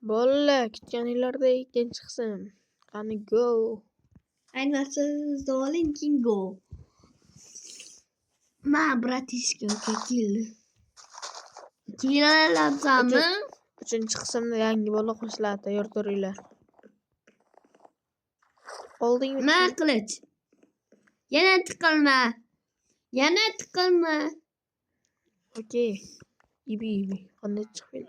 Bolla, kutganinglardek chiqsin. Qani go. Ayniqsa oling Kingo. Ma, bratishka keldi. Kelalabsanmi? 3-qismda yangi bola qo'shiladi. Tayyor turinglar. Oldingmi? Ma qilich. Yana tiqilma. Okey. Ibi. Qanday chiqib?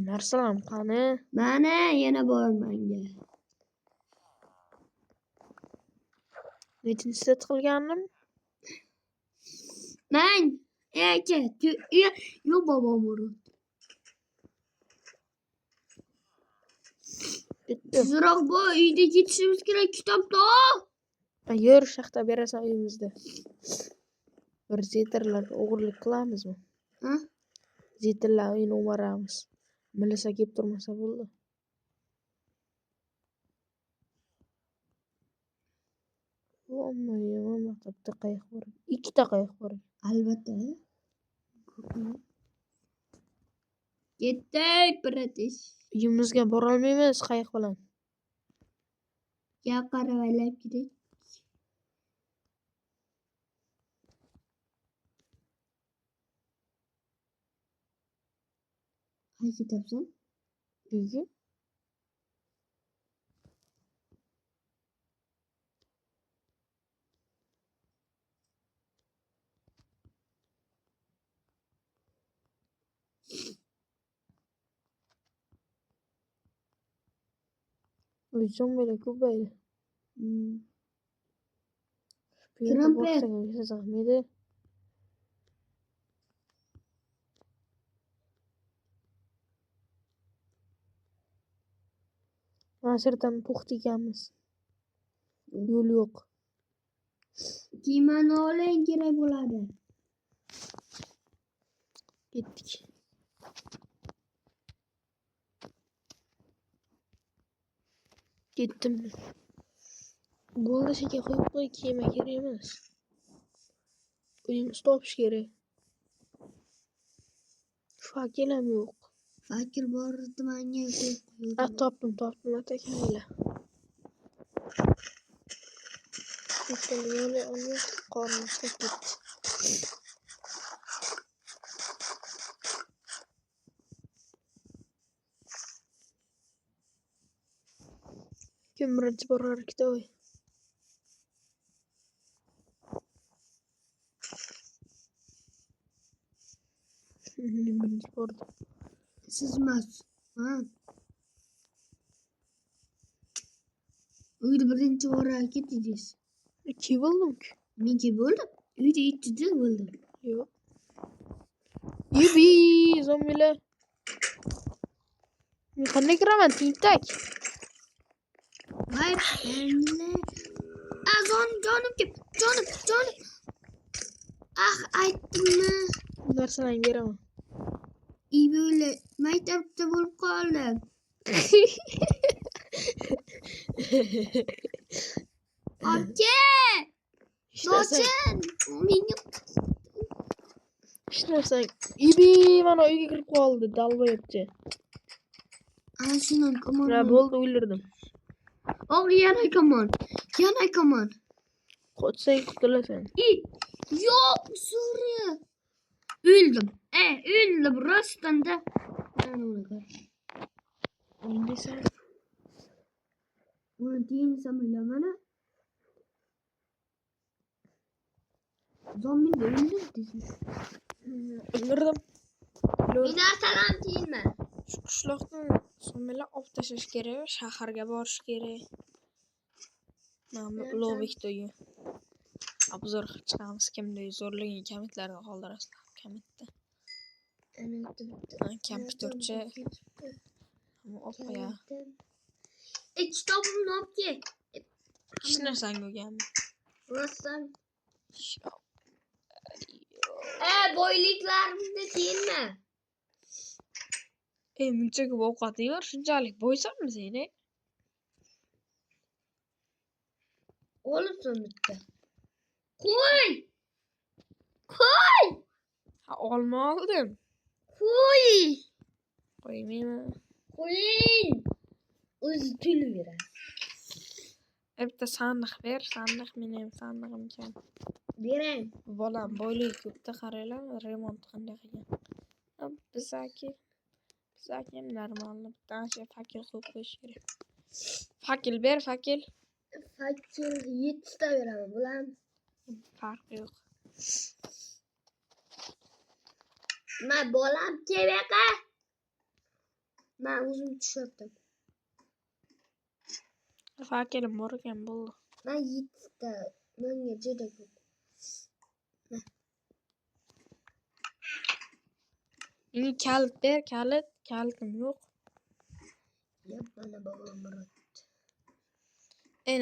Narsalar qani? Mana yana bor menga. Nechinchida tiqilganim? Men aka, yo bobom urdi. Tezroq bu uyga ketishimiz kerak, kitobda. Yur, shaxta berasan uyimizda. Bir zetirlarga o'g'irlik qilamizmi? Ha? Zetirlar uyini o'maramiz. Milisa kelib turmasa bo'ldi. Vo'm, maktabda qayiq bor. 2 ta qayiq bor. Albatta. Ketdik, bratish. Uyimizga bora olmaymiz qayiq bilan. Ya qaravaylab kerak. Qay ketyapsan? Uyga? Uyjon böyle ko'paydi. Trompet. Zahmedi. Nasirdan to'xtaganmiz. Yo'l yo'q. Kiymani oling kerak bo'ladi. Ketdik. Ketdim. Bo'ldi shekar qo'yib qo'y, kiyma kerak emas. Uyimiz topish kerak. Fakir ham yo'q. Fakir bor tumanga qo'yib. Topdim, atakanlar. Yo'li olib qorni ketdi. Kim birinchi borar kitoy? Birinchi bordi. Sizmas. Ha. Uyda birinchi borar ketdingiz. Kim bo'ldimki? Men kim bo'ldim? Uyda ikkita bo'ldim. Yo'q. Yubi, zombilar. Men qanday kiraman? Tintak. Voy, jonim kim? Jonim. Aytdimmi? Narsalarni beraman. Böyle maktabda bo'lib qoldim. Aka! Nochin! Menga ishlasang. Ibi mana uyga kirib qoldi, dalboyobchi. Ana shundan komon. Bo'ldi, o'ldirdim. Yana komon. Qo'tsang qutulasan. Yo'q, Suriya. Öldüm rostdan da. Endi sen Buni deyinsam mana. Zombi o'ldirdim. o'ldirdim. Meni asalam deyilma. Shu qishloqdan zombilar olib tashlash kerak, shaharga borish kerak. Mana Ulug'bekda uyi. Obzor chiqamiz, kimda zo'rligini kamitlarga qoldirasizlar. Kamitda. Kompyuterchi. O'qiya. Kitobimni olib kel. Hech narsani ko'rganman. Rostdan. Boyliklarimni deyilma. Muncha ko'p ovqating bor, shunchalik bo'ysanmi sen? Olibsan bitta. Qo'y! Ha, olma oldim. Qo'y! Qo'ymayman. Qo'ying. O'zi to'lib beradi. Bitta sandiq ber, sandiq mening sandig'im kam. Berang. Bolam boyligi ko'pda qaranglar, remont qanday qilgan. Bizaki ham normalni bitta ancha fakil qilib qo'yish kerak. Fakil ber, fakil. Fakir 7 ta beraman, bo'ladimi? Farqi yo'q. Men bolam kebaqa. Men o'zim tushyaptim. Fakilim bor ekan bo'ldi. Men 7 ta. Menga juda ko'p. Endi kalit ber, kalitim yo'q. Yep, mana bobom murat.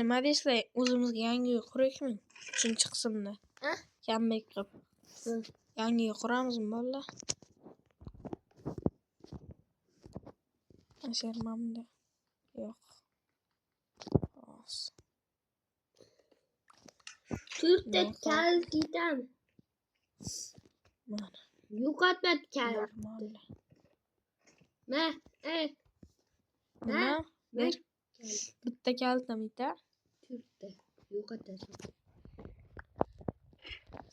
Nima deysizlar, o'zimizga yangi uy quraylikmi? 3-qismda. Ha? Kambek qilib. Yangi uy quramizmi bolalar? Asharmamda. Yo'q. Xo'sh. 4 ta kalit etam. Mana. Yo'qotma kalit. Normal. Nima? Nima? Ber. Bitta kalitim ita. 4 ta. Yo'qotasan.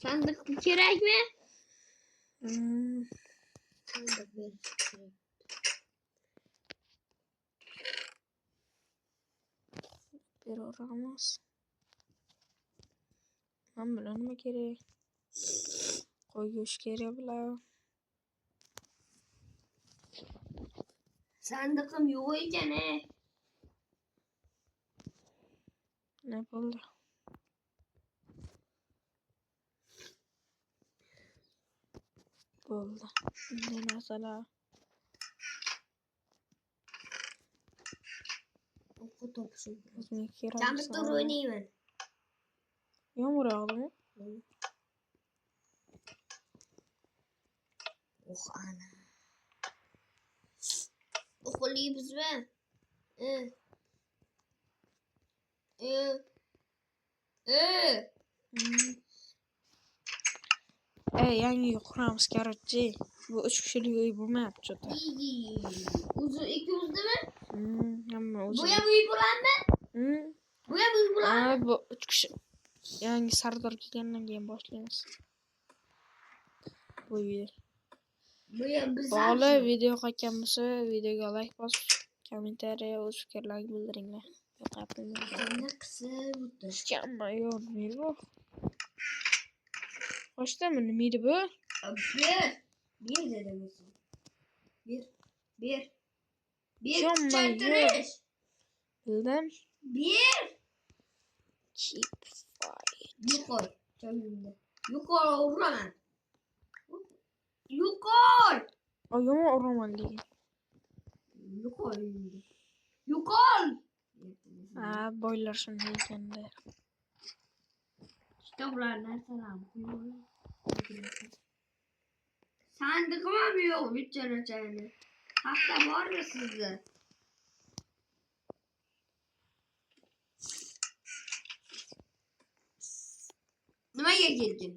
Sandiq kerakmi? Sandiq berish kerak. Beraveramiz. Men bilan nima kerak? Qo'y go'sht kerak bular. Sandiqim yo'q ekan. Ne bo'ldi? Bo'ldi. Bunday narsalar. O'qi topishim. O'zimga kerak. Kompyuter o'ynayman. Yomg'ir yog'dimi? Ana. O'qilaymizmi? Yangi uy quramiz, короче. Bu 3 kishilik uy bo'lmayapti cho'ta. O'zi ikkimizdami? Hamma o'zi. Bu ham uy bo'ladimi? Bu ham uy bo'ladimi? Bu 3 kishi. Yangi sardor kelgandan keyin boshlaymiz. Bu uyda. Bu ham biz. Bola video qolgan bo'lsa, videoga like bosib, kommentariya o'z fikrlaringizni bildiringlar. Yo'qotmayman. Qanday qilib Ishkanma yo'q, nima bu? Boshdan nima bu? Bir dedim misin? Bir. Kuchaytirish. Bildim. Bir. Keep fight. Yuqor. Joyimda. Yuqor uraman. Yuqor. Oyog'im uraman degan. Yuqor. Yuqor. Boylar shunday ekanda. Kitoblar narsalar qo'yib. Sandiqim ham yo'q, bitta-bittani. Hafta bormi sizda? Nimaga kelding?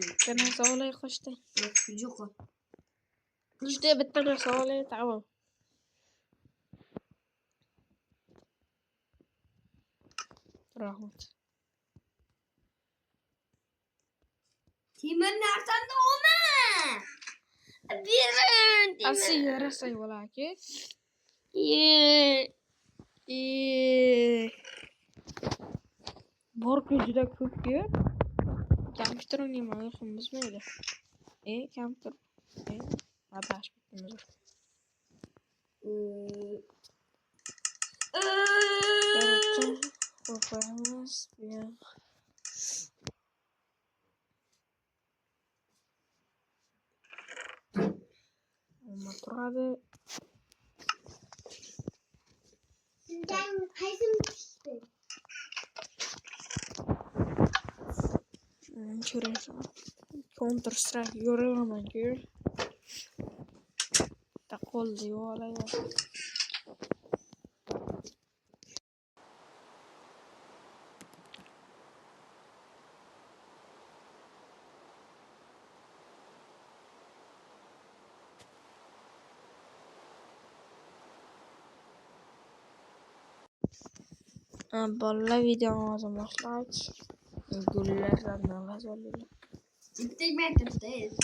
Bitta narsa olay qo'shdi. Yo'q. Qo'shdi bitta narsa olay, tamam. Rahmat. Temir narsani olma. Berin. Asli yarasay bo'laki. Borku juda ko'p-ku. Kompyuter o'ynayman, uyqum buzmaydi. Kompyuter. Adash bitimiz. Qo'yamiz. Turadi. Sen qaysim pishdi? Интересно. Counter Strike yo'raman-ku. Taqoldi yo'qoladi. Balla videomuzun başlayış. Güller zadına vazoluyla. Gittik mektepteyiz.